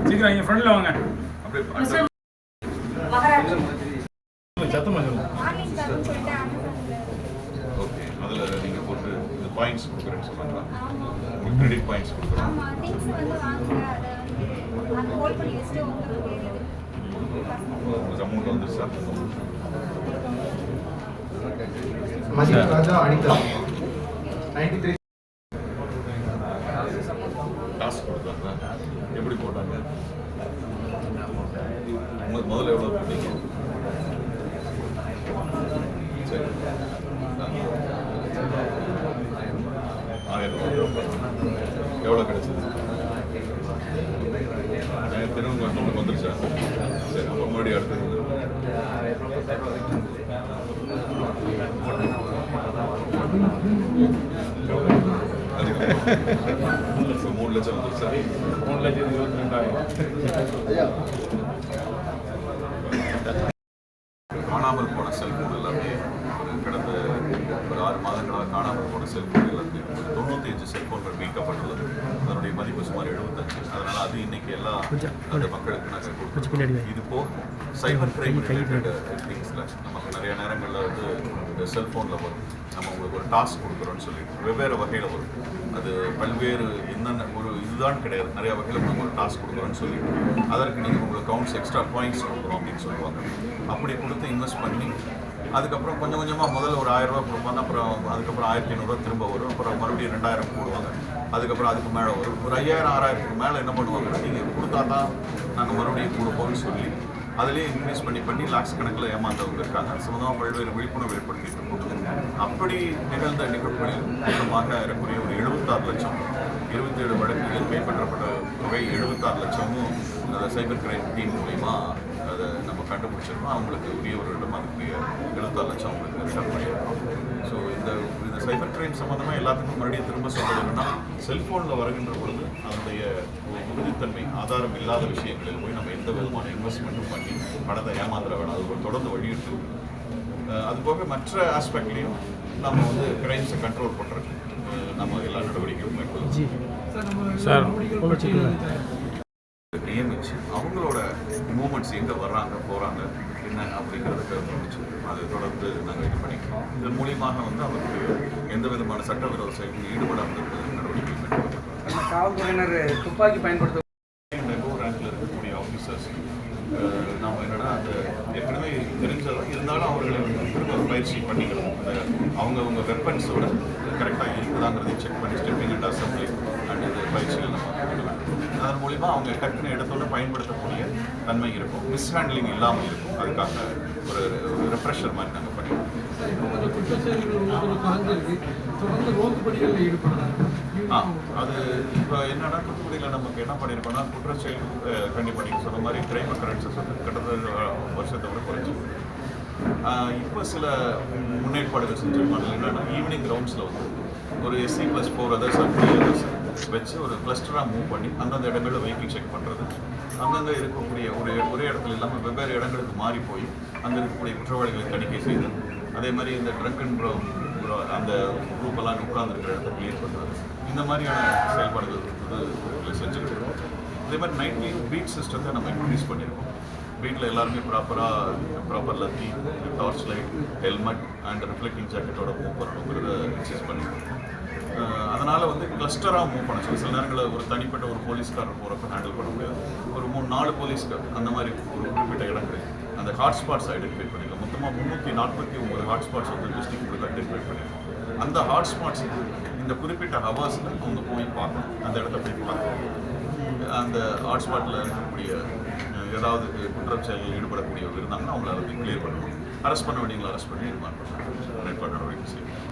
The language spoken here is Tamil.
சீக்கிரம் இங்கே ஃப்ரெண்டில் வாங்க அப்படியே சத்தமாக சொல்லுங்கள். ஓகே, அதில் நீங்கள் போட்டு இந்த பாயிண்ட்ஸ் கொடுக்குறேன்னு சொன்னாங்களா? உங்களுக்கு கிரெடிட் பாயிண்ட்ஸ் கொடுக்குறோம். அமௌண்ட் வந்துருச்சா? டாஸ்க் கொடுத்தாங்க, எப்படி போட்டாங்க? முதல்ல எவ்வளோ போட்டீங்க? சரி, 1000 எவ்வளோ கிடைச்சது? திரும்ப உங்களுக்கு வந்துருச்சா? சரி, அப்போ மறுபடியும் அடுத்தது அதிகம் 3 லட்சம் வந்துருச்சா? 3,22,000. காணாமல் போன செல்போன் எல்லாமே கடந்த ஒரு 6 மாதங்களாக காணாமல் போன செல்போன் எல்லாமே 95 செல்போன்கள் மீட்கப்பட்டுள்ளது. அதனுடைய மதிப்பு சுமார் 75. அதனால் அது இன்னைக்கு எல்லா அந்த மக்களுக்கு நாங்கள் கொடுக்குறோம். இது போக சைபர் கிரைம் ரிலேட்டட் திங்ஸில் நமக்கு நிறைய நேரங்களில் வந்து செல்ஃபோனில் வரும். நம்ம உங்களுக்கு ஒரு டாஸ்க் கொடுக்குறோன்னு சொல்லிட்டு வெவ்வேறு வகையில் வரும். அது பல்வேறு என்னென்ன ஒரு இதுதான் கிடையாது, நிறைய வகையில் நம்ம ஒரு டாஸ்க் கொடுக்குறோன்னு சொல்லிட்டு அதற்கு நீங்கள் உங்களுக்கு கவுண்ட்ஸ் எக்ஸ்ட்ரா பாயிண்ட்ஸ் கொடுக்குறோம் அப்படின்னு சொல்லுவாங்க. அப்படி கொடுத்து இன்வெஸ்ட் பண்ணி அதுக்கப்புறம் கொஞ்சம் கொஞ்சமாக முதல்ல ஒரு 1000 ரூபா கொடுப்பாங்க, அப்புறம் அதுக்கப்புறம் 1500 ரூபா திரும்ப வரும், அப்புறம் மறுபடியும் 2000 போடுவாங்க, அதுக்கப்புறம் அதுக்கு மேலே வரும். ஒரு 5000 6000க்கு மேலே என்ன பண்ணுவாங்கன்னா நீங்கள் கொடுத்தா தான் நாங்கள் மறுபடியும் கொடுப்போம்னு சொல்லி அதிலே இன்க்ரீஸ் பண்ணி லாக்ஸ் கணக்கில் ஏமாந்தவங்க இருக்காங்க. சம்பந்தமாக பல்வேறு விழிப்புணர்வு ஏற்படுத்திட்டு இருக்கோம். அப்படி நிகழ்ந்த நிகழ்வுகளில் மொத்தமாக ஏறக்குறைய ஒரு 76 லட்சம் 27 வழக்குகளில் கைப்பற்றப்பட்ட தொகை 76 லட்சமும் அந்த சைபர் கிரைம் டீம் மூலிமா அதை நம்ம கண்டுபிடிச்சிருக்கோம். அவங்களுக்கு உரியவர்களிடம் அதுக்குரிய 76 லட்சம் அவங்களுக்கு ரிட்டர்ன் பண்ணியிருக்கோம். ஸோ இந்த சைபர் கிரைம் சம்மந்தமாக எல்லாத்துக்கும் மறுபடியும் திரும்ப சொல்கிறது என்னன்னா, செல்ஃபோனில் வருகின்ற பொழுது அதனுடைய உறுதித்தன்மை ஆதாரம் இல்லாத விஷயங்களில் போய் நம்ம எந்த விதமான இன்வெஸ்ட்மெண்ட்டும் பண்ணி பணத்தை ஏமாந்துட வேணாம். அது ஒரு தொடர்ந்து வழியிட்டு அதுபோக மற்ற ஆஸ்பெக்ட்லேயும் நம்ம வந்து கிரைம்ஸை கண்ட்ரோல் பண்ணுறதுக்கு நம்ம எல்லா நடவடிக்கையும் மேற்கொள்ளும். நியமிச்சு அவங்களோட மூமெண்ட்ஸ் எங்கே வர்றாங்க போகிறாங்க என்ன அப்படிங்கிறதுக்கு முடிச்சு அதை தொடர்ந்து நாங்கள் இது பண்ணிக்கிறோம். இதன் மூலியமாக வந்து அவங்களுக்கு எந்த விதமான சட்டவிரோத செயல்களில் ஈடுபடாமல் நடவடிக்கை மேற்கொள்ளப்படுறாங்க. காவல்துறையினர் துப்பாக்கி பயன்படுத்த ரேங்கில் இருக்கக்கூடிய ஆஃபீஸர்ஸ் நம்ம என்னன்னா அந்த ஏற்கனவே தெரிஞ்சதான் இருந்தாலும் அவர்களை திரும்ப பயிற்சி பண்ணிக்கிறோம். அவங்க வெப்பன்ஸோட கரெக்டாக இருக்குதாங்கிறதை செக் பண்ணி ஸ்டெப்பிங் அண்ட் அசம்பிளி அண்ட் இது பயிற்சிகள் நம்ம அதன் மூலிமா அவங்க டக்குன்னு இடத்தோடு பயன்படுத்தக்கூடிய தன்மை இருக்கும், மிஸ்ஹேண்ட்லிங் இல்லாமல் இருக்கும். அதுக்காக ஒரு ரெஃப்ரெஷர் மாதிரி நாங்கள் பண்ணிடுவோம். அது இப்போ என்னன்னா தூத்துக்குடியில் நமக்கு என்ன பண்ணியிருக்கோம்னா குற்றச்செயல் கண்டிப்பாக நீங்கள் சொன்ன மாதிரி கிரைம் அக்கரன்சஸ் வந்து கிட்டத்தட்ட வருஷத்தை விட குறைஞ்சிருக்கு. இப்போ சில முன்னேற்பாடுகள் செஞ்சுருக்கோம். அதில் என்னென்னா ஈவினிங் ரவுண்ட்ஸில் வந்து ஒரு SC+4 அதர்ஸ் அப்படி அதர்ஸ் வச்சு ஒரு கிளஸ்டராக மூவ் பண்ணி அந்தந்த இடங்களில் வெஹிக்கிள் செக் பண்ணுறது, அங்கங்கே இருக்கக்கூடிய ஒரே இடத்துல இல்லாமல் வெவ்வேறு இடங்களுக்கு மாறி போய் அங்கே இருக்கக்கூடிய குற்றவாளிகளை தணிக்கை செய்து, அதே மாதிரி இந்த ட்ரங்க் அண்ட் அந்த குரூப்பெல்லாம் உட்கார்ந்துருக்கிற இடத்த கிளியர் பண்ணுறது, இந்த மாதிரியான செயல்பாடுகள் வந்து செஞ்சுக்கிட்டு இருக்கோம். அதே மாதிரி நைட்லி பீட் சிஸ்டத்தை நம்ம இன்க்ரீஸ் பண்ணியிருக்கோம். வீட்டில் எல்லாருமே proper lathi, torch light, helmet and reflecting ஜாக்கெட்டோட மூவ் பண்ணணுங்கிறத எக்ஸசைஸ் பண்ணியிருக்கோம். அதனால் வந்து கிளஸ்டராக மூவ் பண்ண சில நேரங்களில் ஒரு தனிப்பட்ட ஒரு போலீஸ்காரர் போகிறப்ப ஹேண்டில் பண்ண முடியாது. ஒரு 3-4 போலீஸ்கார் அந்த மாதிரி ஒரு குறிப்பிட்ட இடங்கள் அந்த ஹாட்ஸ்பாட்ஸ் ஐடென்டிஃபை பண்ணிக்கலாம். மொத்தமாக 349 ஹாட்ஸ்பாட்ஸ் வந்து டிஸ்ட்ரிக்ட் உங்களுக்கு ஐடென்டிஃபை பண்ணியிருக்கோம். அந்த ஹாட்ஸ்பாட்ஸுக்கு இந்த குறிப்பிட்ட ஹவர்ஸில் அவங்க போய் பார்க்கணும், அந்த இடத்த போய் பார்க்கணும். அந்த ஹாட்ஸ்பாட்டில் இருக்கக்கூடிய ஏதாவது குற்றச்செயலில் ஈடுபடக்கூடியவங்க இருந்தாங்கன்னா அவங்கள வந்து கிளியர் பண்ணணும். அரெஸ்ட் பண்ண வேண்டியவங்களை அரெஸ்ட் பண்ணி ரிமாண்ட் பண்ணணும். நடவடிக்கை செய்யணும்.